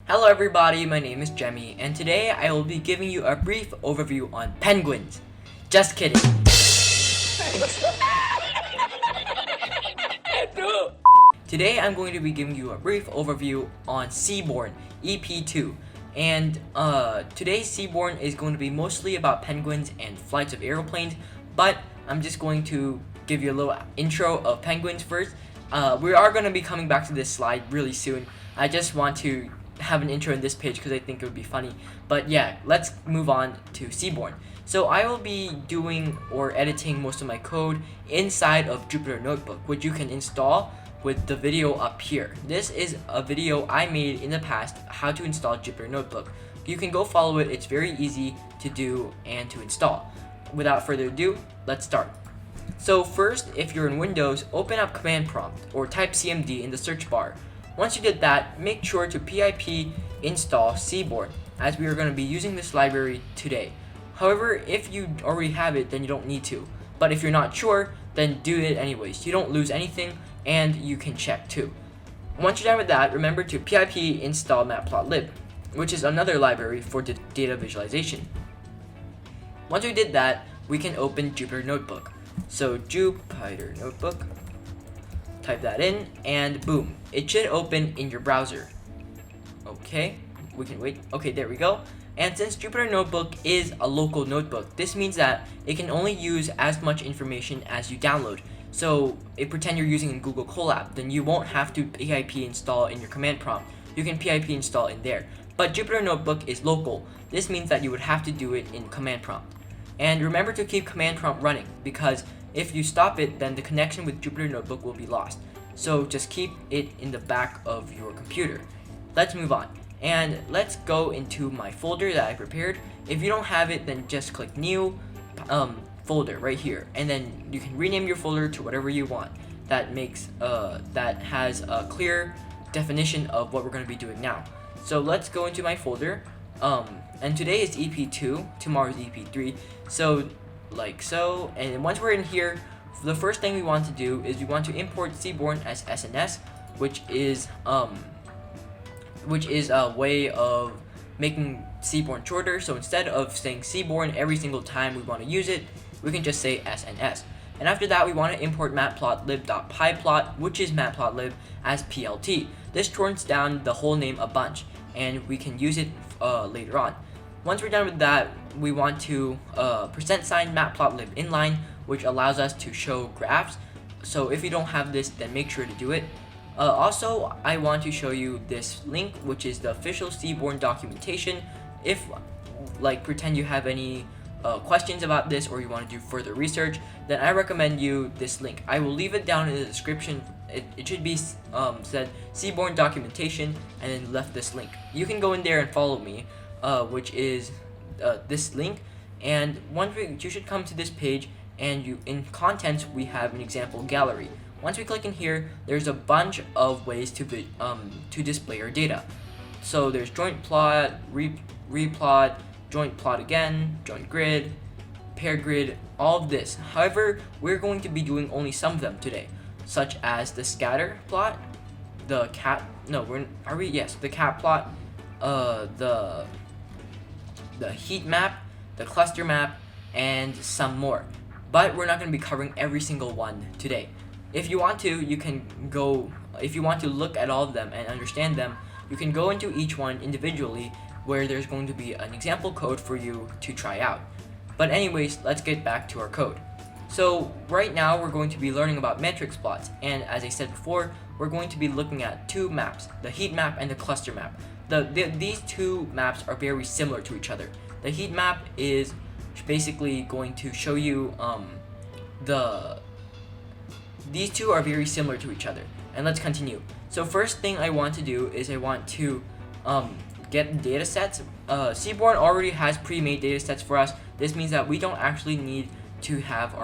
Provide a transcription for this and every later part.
Hello everybody, my name is Jemmy, and today I will be giving you a brief overview on penguins. Just kidding. Today I'm going to be giving you a brief overview on Seaborn, Ep.02. And today's Seaborn is going to be mostly about penguins and flights of aeroplanes, but I'm just going to give you a little intro of penguins first. We are going to be coming back to this slide really soon. I just want to have an intro in this page because I think it would be funny. But yeah, let's move on to Seaborn. So I will be doing or editing most of my code inside of Jupyter Notebook, which you can install with the video up here. This is a video I made in the past, how to install Jupyter Notebook. You can go follow it, it's very easy to do and to install. Without further ado, let's start. So first, if you're in Windows, open up command prompt or type CMD in the search bar. Once you did that, make sure to pip install Seaborn, as we are going to be using this library today. However, if you already have it, then you don't need to. But if you're not sure, then do it anyways. You don't lose anything, and you can check too. Once you're done with that, remember to pip install matplotlib, which is another library for data visualization. Once we did that, we can open Jupyter Notebook. So Jupyter Notebook, type that in, and boom, it should open in your browser. Okay, we can wait. Okay, there we go. And since Jupyter Notebook is a local notebook, this means that it can only use as much information as you download. So if pretend you're using a Google Colab, then you won't have to pip install in your command prompt. You can pip install in there. But Jupyter Notebook is local. This means that you would have to do it in command prompt. And remember to keep command prompt running, because if you stop it, then the connection with Jupyter Notebook will be lost. So just keep it in the back of your computer. Let's move on. And let's go into my folder that I prepared. If you don't have it, then just click new folder right here. And then you can rename your folder to whatever you want. That has a clear definition of what we're going to be doing now. So let's go into my folder. And today is EP2, tomorrow is EP3. So like so, and once we're in here, the first thing we want to do is we want to import Seaborn as SNS, which is a way of making Seaborn shorter. So instead of saying Seaborn every single time we want to use it, we can just say SNS. And after that, we want to import matplotlib.pyplot, which is matplotlib, as PLT. This turns down the whole name a bunch, and we can use it later on. Once we're done with that, we want to %sign matplotlib inline, which allows us to show graphs. So if you don't have this, then make sure to do it. Also, I want to show you this link, which is the official Seaborn documentation. If, like, pretend you have any questions about this or you want to do further research, then I recommend you this link. I will leave it down in the description. It should be said Seaborn documentation and then left this link. You can go in there and follow me, which is this link. And you should come to this page, and in contents we have an example gallery. Once we click in here, there's a bunch of ways to display our data. So there's joint plot, replot, joint plot again, joint grid, pair grid, all of this. However, we're going to be doing only some of them today, such as the scatter plot, the cat plot, the heat map, the cluster map, and some more. But we're not going to be covering every single one today. If you want to, you can go, if you want to look at all of them and understand them, you can go into each one individually, where there's going to be an example code for you to try out. But anyways, let's get back to our code. So right now we're going to be learning about matrix plots, and as I said before, we're going to be looking at two maps, the heat map and the cluster map. These two maps are very similar to each other. The heat map is basically going to show you these two are very similar to each other. And let's continue. So first thing I want to do is I want to get data sets. Seaborn already has pre-made data sets for us. This means that we don't actually need to have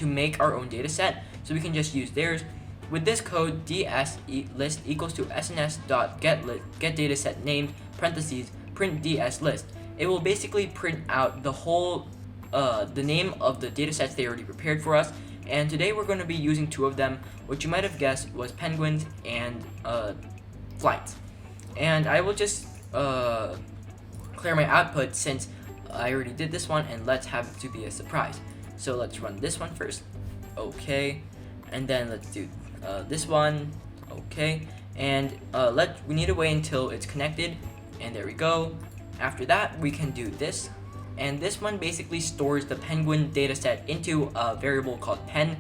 make our own data set, so we can just use theirs. With this code, dslist equals to sns.get dataset named parentheses print dslist. It will basically print out the whole the name of the datasets they already prepared for us. And today we're going to be using two of them, which you might have guessed was penguins and flights. And I will just clear my output since I already did this one, and let's have it to be a surprise. So let's run this one first. Okay, and then let's do this one. Okay, and we need to wait until it's connected, and there we go. After that, we can do this, and this one basically stores the penguin dataset into a variable called pen.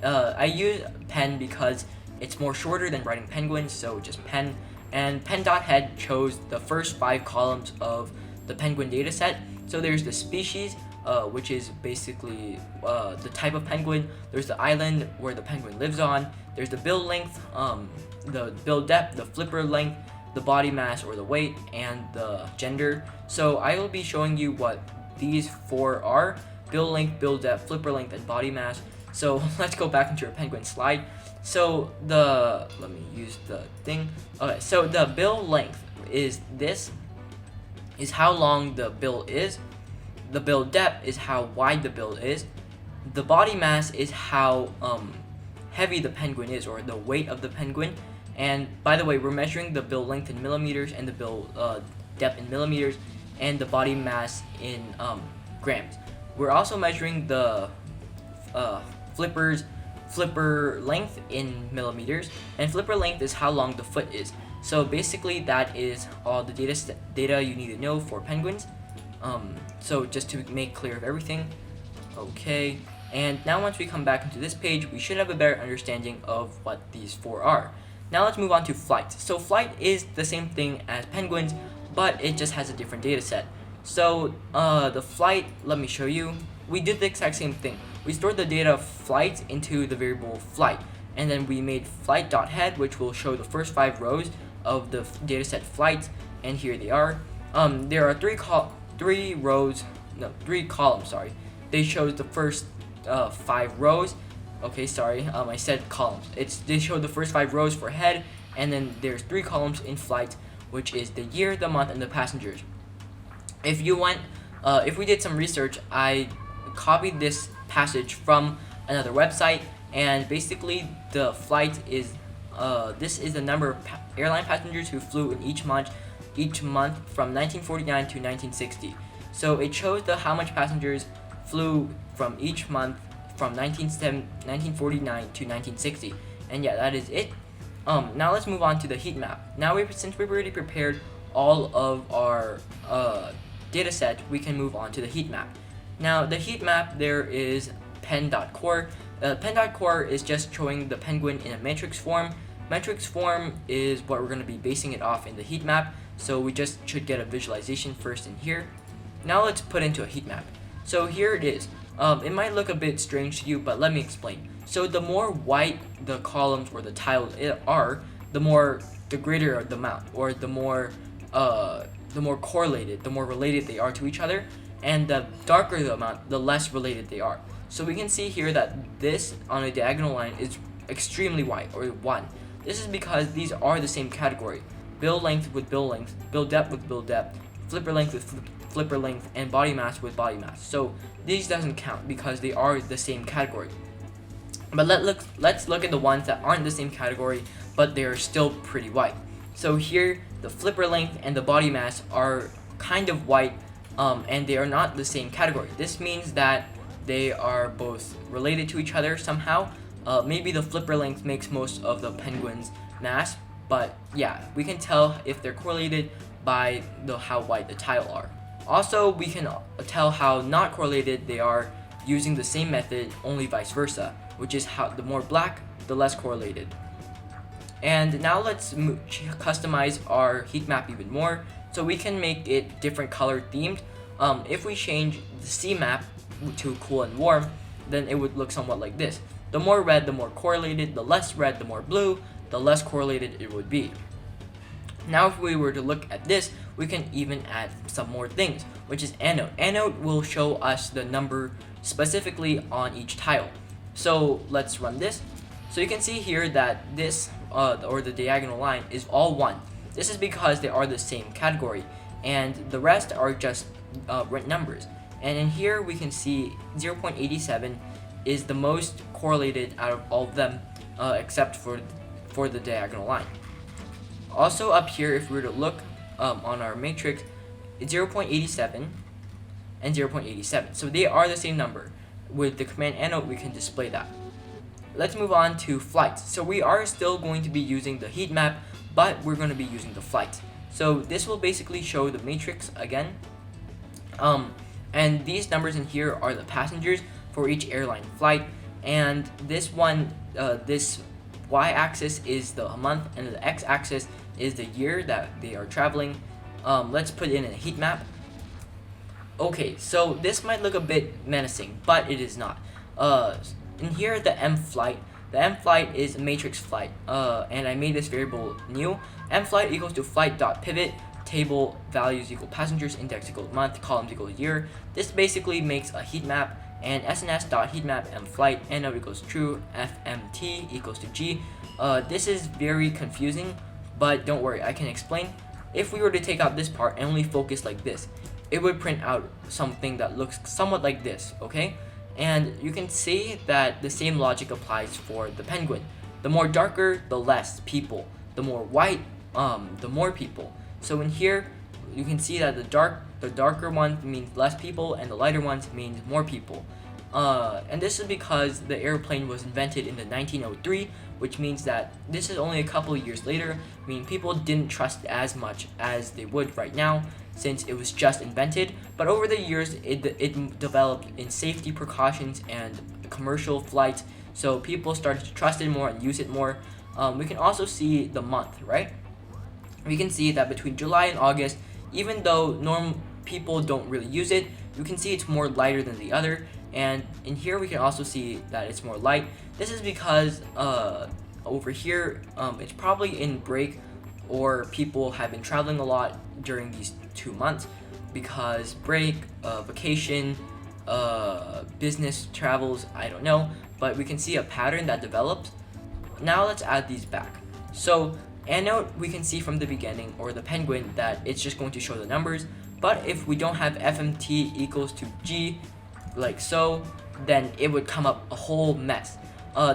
I use pen because it's more shorter than writing penguin, so just pen. And pen.head chose the first 5 columns of the penguin dataset. So there's the species, which is basically the type of penguin. There's the island where the penguin lives on. There's the bill length, the bill depth, the flipper length, the body mass or the weight, and the gender. So I will be showing you what these 4 are: bill length, bill depth, flipper length, and body mass. So let's go back into our penguin slide. So let me use the thing. Okay, so the bill length is how long the bill is. The bill depth is how wide the bill is. The body mass is how heavy the penguin is, or the weight of the penguin. And by the way, we're measuring the bill length in millimeters and the bill depth in millimeters, and the body mass in grams. We're also measuring the flipper length in millimeters, and flipper length is how long the foot is. So basically that is all the data you need to know for penguins. So just to make clear of everything. Okay, and now once we come back into this page, we should have a better understanding of what these 4 are. Now let's move on to flight. So flight is the same thing as penguins, but it just has a different data set. So the flight, let me show you. We did the exact same thing. We stored the data of flight into the variable flight, and then we made flight.head, which will show the first 5 rows of the dataset flight, and here they are. There are 3 columns. Sorry, they show the first 5 rows. Okay, sorry, I said columns. They show the first 5 rows for head, and then there's 3 columns in flight, which is the year, the month, and the passengers. If we did some research, I copied this passage from another website, and basically the flight is this is the number of airline passengers who flew in each month from 1949 to 1960. So it shows how much passengers flew from each month from 1949 to 1960. And yeah, that is it. Now let's move on to the heat map. Now since we've already prepared all of our data set, we can move on to the heat map. Now the heat map, there is pen.core. Pen.core is just showing the penguin in a matrix form. Matrix form is what we're going to be basing it off in the heat map, so we just should get a visualization first in here. Now let's put into a heat map. So here it is. It might look a bit strange to you, but let me explain. So the more white the columns or the tiles are, the greater the amount, or the more correlated, the more related they are to each other, and the darker the amount, the less related they are. So we can see here that this on a diagonal line is extremely white, or 1. This is because these are the same category: bill length with bill length, bill depth with bill depth, flipper length with flipper length, and body mass with body mass. So these doesn't count because they are the same category. But let's look at the ones that aren't the same category, but they are still pretty white. So here, the flipper length and the body mass are kind of white, and they are not the same category. This means that they are both related to each other somehow. Maybe the flipper length makes most of the penguin's mass, but yeah, we can tell if they're correlated by how white the tile are. Also, we can tell how not correlated they are using the same method, only vice versa, which is how the more black, the less correlated. And now let's customize our heat map even more, so we can make it different color themed. If we change the C map to cool and warm, then it would look somewhat like this. The more red, the more correlated; the less red, the more blue; the less correlated it would be. Now if we were to look at this, we can even add some more things, which is anode. Anode will show us the number specifically on each tile. So let's run this. So you can see here that this, or the diagonal line, is all 1. This is because they are the same category, and the rest are just numbers. And in here we can see 0.87 is the most correlated out of all of them, except for the diagonal line. Also up here, if we were to look on our matrix, it's 0.87 and 0.87. So they are the same number. With the command anode, we can display that. Let's move on to flights. So we are still going to be using the heat map, but we're going to be using the flights. So this will basically show the matrix again. And these numbers in here are the passengers for each airline flight. And this one, this y-axis is the month, and the x-axis is the year that they are traveling. Let's put it in a heat map. Okay, so this might look a bit menacing, but it is not. In here, the M flight is a matrix flight, and I made this variable new. M flight equals to flight.pivot, table values equal passengers, index equals month, columns equals year. This basically makes a heat map, and sns.heatmap M flight, anode equals true, fmt equals to g. This is very confusing, but don't worry, I can explain. If we were to take out this part and only focus like this, it would print out something that looks somewhat like this, okay? And you can see that the same logic applies for the penguin. The more darker, the less people. The more white, the more people. So in here, you can see that the darker one means less people, and the lighter ones means more people. And this is because the airplane was invented in the 1903, which means that this is only a couple of years later, meaning people didn't trust it as much as they would right now, since it was just invented. But over the years, it developed in safety precautions and commercial flights, so people started to trust it more and use it more. We can also see the month, right? We can see that between July and August, even though people don't really use it, you can see it's more lighter than the other. And in here, we can also see that it's more light. This is because over here, it's probably in break, or people have been traveling a lot during these 2 months, because break, vacation, business travels, I don't know, but we can see a pattern that develops. Now let's add these back. So anode, we can see from the beginning, or the penguin, that it's just going to show the numbers. But if we don't have fmt equals to g, like so, then it would come up a whole mess.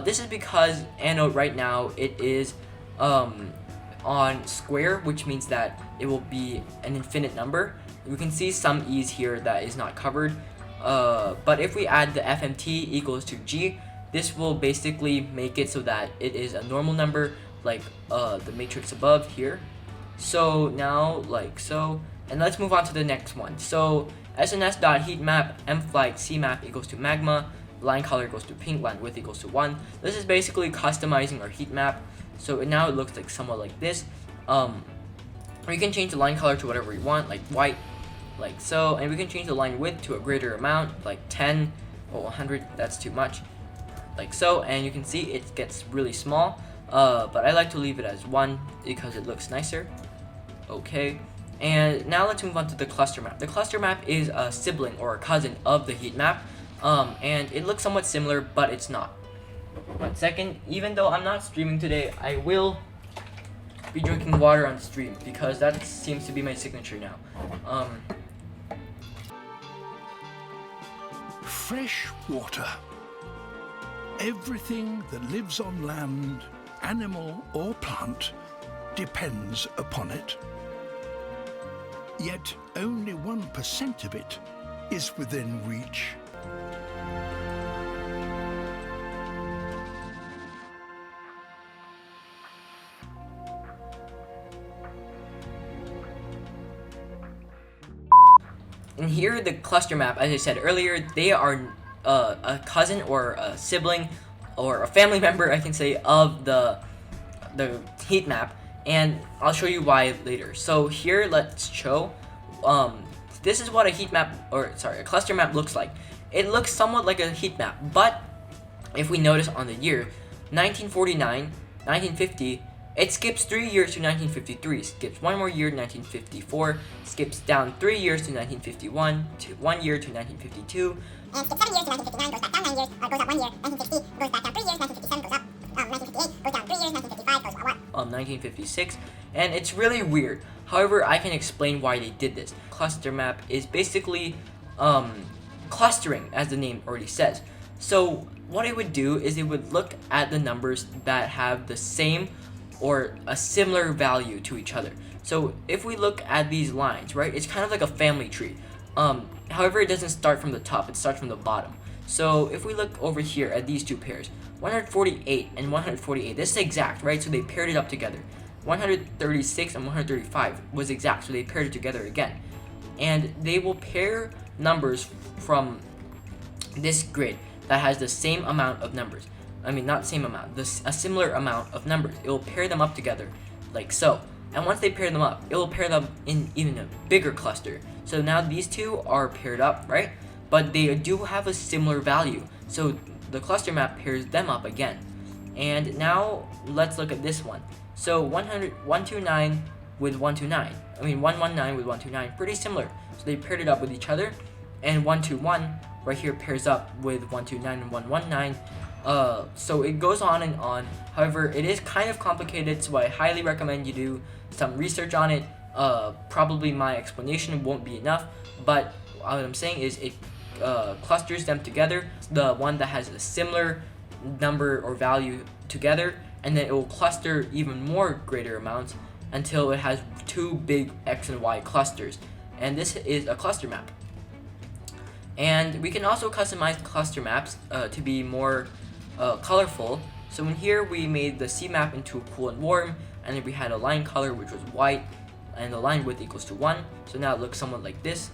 This is because anode right now, it is on square, which means that it will be an infinite number. We can see some e's here that is not covered, but if we add the fmt equals to g, this will basically make it so that it is a normal number, like the matrix above here. So now, like so, and let's move on to the next one. So sns.heatmap mflight cmap equals to magma, line color equals to pink, line width equals to 1. This is basically customizing our heat map. So now it looks like somewhat like this. We can change the line color to whatever we want, like white, like so, and we can change the line width to a greater amount, like 10 or 100. That's too much, like so. And you can see it gets really small, but I like to leave it as 1 because it looks nicer. Okay, and now let's move on to the cluster map. The cluster map is a sibling or a cousin of the heat map, and it looks somewhat similar, but it's not. 1 second, even though I'm not streaming today, I will be drinking water on stream because that seems to be my signature now. Fresh water. Everything that lives on land, animal or plant, depends upon it. Yet only 1% of it is within reach. And here, the cluster map, as I said earlier, they are a cousin or a sibling or a family member, I can say, of the heat map, and I'll show you why later. So here, let's show. This is what a heat map, or sorry, a cluster map looks like. It looks somewhat like a heat map, but if we notice on the year 1949, 1950. It skips 3 years to 1953, skips 1 more year to 1954, skips down 3 years to 1951, to 1 year to 1952, and skips 7 years to 1959, goes back down 9 years, or goes up 1 year, 1960, goes back down 3 years, 1957 goes up, 1958 goes down 3 years, 1955 goes up 1956, and it's really weird. However, I can explain why they did this. Cluster map is basically clustering, as the name already says. So what it would do is it would look at the numbers that have the same or a similar value to each other. So if we look at these lines, right, it's kind of like a family tree. However, it doesn't start from the top, it starts from the bottom. So if we look over here at these two pairs, 148 and 148, this is exact, right? So they paired it up together. 136 and 135 was exact, so they paired it together again. And they will pair numbers from this grid that has the same amount of numbers. I mean, not same amount, a similar amount of numbers. It will pair them up together, like so. And once they pair them up, it will pair them in even a bigger cluster. So now these two are paired up, right? But they do have a similar value. So the cluster map pairs them up again. And now let's look at this one. So 129 with 129. I mean 119 with 129, pretty similar. So they paired it up with each other. And 121 right here pairs up with 129 and 119. So it goes on and on. However, it is kind of complicated, so I highly recommend you do some research on it. Probably my explanation won't be enough, but what I'm saying is it clusters them together, the one that has a similar number or value together, and then it will cluster even more greater amounts until it has two big X and Y clusters. And this is a cluster map. And we can also customize cluster maps to be more colorful. So in here we made the C map into cool and warm, and then we had a line color which was white, and the line width equals to 1. So now it looks somewhat like this.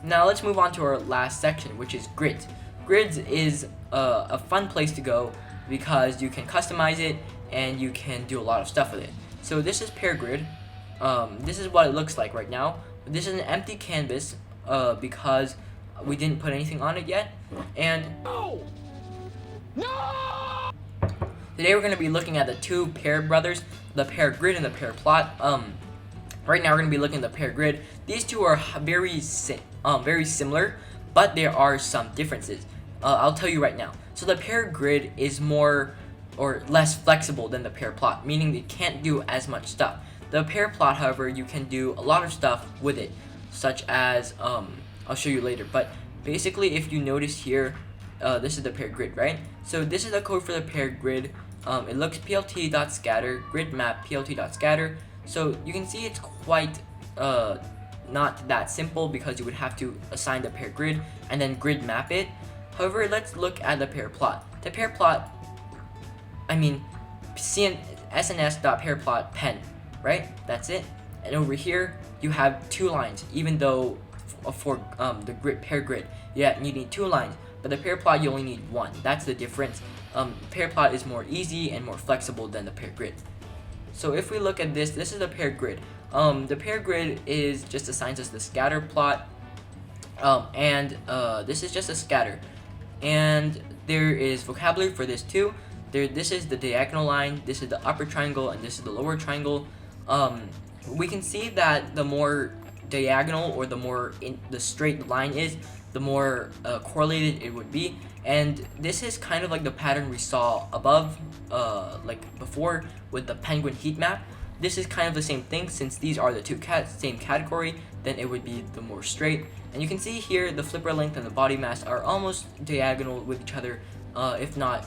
Now let's move on to our last section, which is grids. Grids is a fun place to go because you can customize it and you can do a lot of stuff with it. So this is pair grid. This is what it looks like right now. This is an empty canvas because we didn't put anything on it yet. And today we're going to be looking at the two pair brothers, the pair grid and the pair plot. Right now we're going to be looking at the pair grid. These two are very similar, but there are some differences. I'll tell you right now. So the pair grid is more or less flexible than the pair plot, meaning it can't do as much stuff. The pair plot, however, you can do a lot of stuff with it, such as I'll show you later. But basically, if you notice here, this is the pair grid, right? So this is the code for the pair grid. It looks plt.scatter, grid map plt.scatter. So you can see it's quite not that simple because you would have to assign the pair grid and then grid map it. However, let's look at the pair plot. The pair plot, I mean, sns.pairplot pen, right? That's it. And over here, you have two lines, even though for the pair grid, you need two lines. But the pair plot, you only need one. That's the difference. Pair plot is more easy and more flexible than the pair grid. So if we look at this, this is the pair grid. The pair grid is just assigns us the scatter plot, and this is just a scatter. And there is vocabulary for this too. This is the diagonal line, this is the upper triangle, and this is the lower triangle. We can see that the more diagonal or the more the straight line is, the more correlated it would be. And this is kind of like the pattern we saw above, like before with the penguin heat map. This is kind of the same thing. Since these are the two same category, then it would be the more straight. And you can see here the flipper length and the body mass are almost diagonal with each other, if not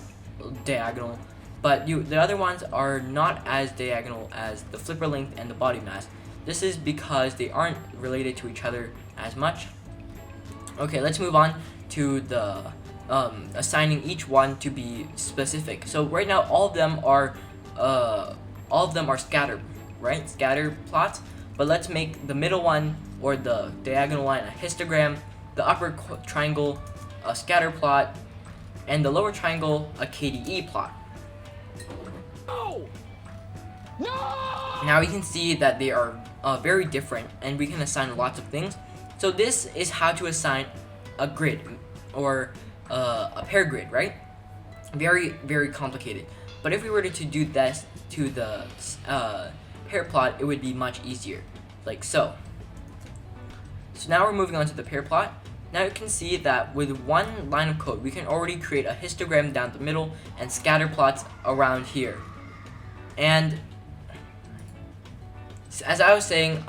diagonal. But the other ones are not as diagonal as the flipper length and the body mass. This is because they aren't related to each other as much. Okay, let's move on to the assigning each one to be specific. So right now all of them are scatter, right? Scatter plots. But let's make the middle one or the diagonal line a histogram, the upper triangle a scatter plot, and the lower triangle a KDE plot. No! Now we can see that they are very different, and we can assign lots of things. So this is how to assign a grid or a pair grid, right? Very, very complicated. But if we were to do this to the pair plot, it would be much easier, like so. So now we're moving on to the pair plot. Now you can see that with one line of code, we can already create a histogram down the middle and scatter plots around here. And as I was saying,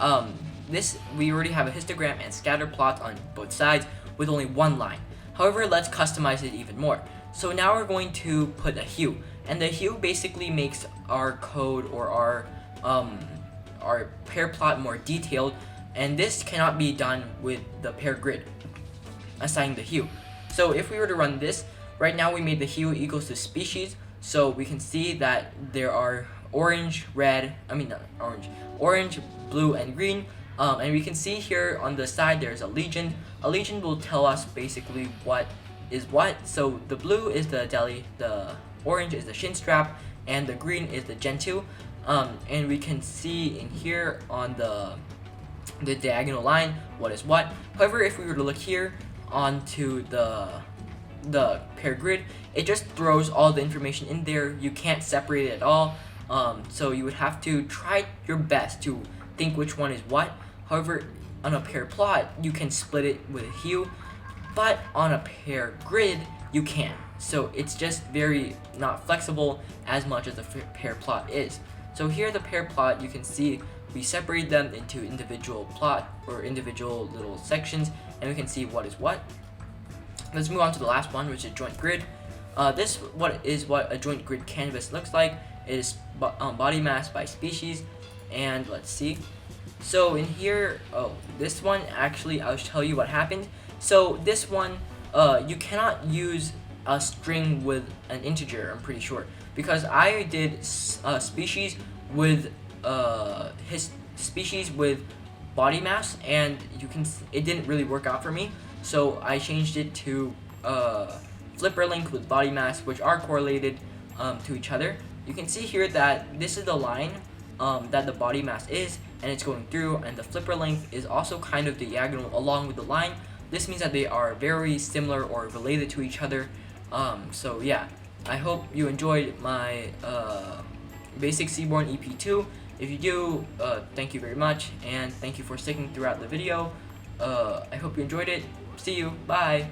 we already have a histogram and scatter plots on both sides with only one line. However, let's customize it even more. So now we're going to put a hue. and the hue basically makes our code or our pair plot more detailed, and this cannot be done with the pair grid, assigning the hue. So if we were to run this, right now we made the hue equals to species, so we can see that there are orange, blue, and green. And we can see here on the side there's a legend. A legend will tell us basically what is what. So the blue is the deli, the orange is the shin strap, and the green is the Gen 2. And we can see in here on the diagonal line what is what. However, if we were to look here onto the pair grid, it just throws all the information in there. You can't separate it at all. So you would have to try your best to think which one is what. However, on a pair plot, you can split it with a hue, but on a pair grid, you can't. So it's just very not flexible as much as the pair plot is. So here the pair plot, you can see we separate them into individual plot or individual little sections, and we can see what is what. Let's move on to the last one, which is joint grid. This what a joint grid canvas looks like. It is body mass by species, and let's see. So in here, this one actually, I'll tell you what happened. So this one, you cannot use a string with an integer, I'm pretty sure, because I did species with his species with body mass, and it didn't really work out for me. So I changed it to flipper link with body mass, which are correlated to each other. You can see here that this is the line that the body mass is, and it's going through, and the flipper length is also kind of diagonal along with the line. This means that they are very similar or related to each other. So yeah, I hope you enjoyed my basic Seaborn EP2. If you do, thank you very much, and thank you for sticking throughout the video. I hope you enjoyed it. See you. Bye.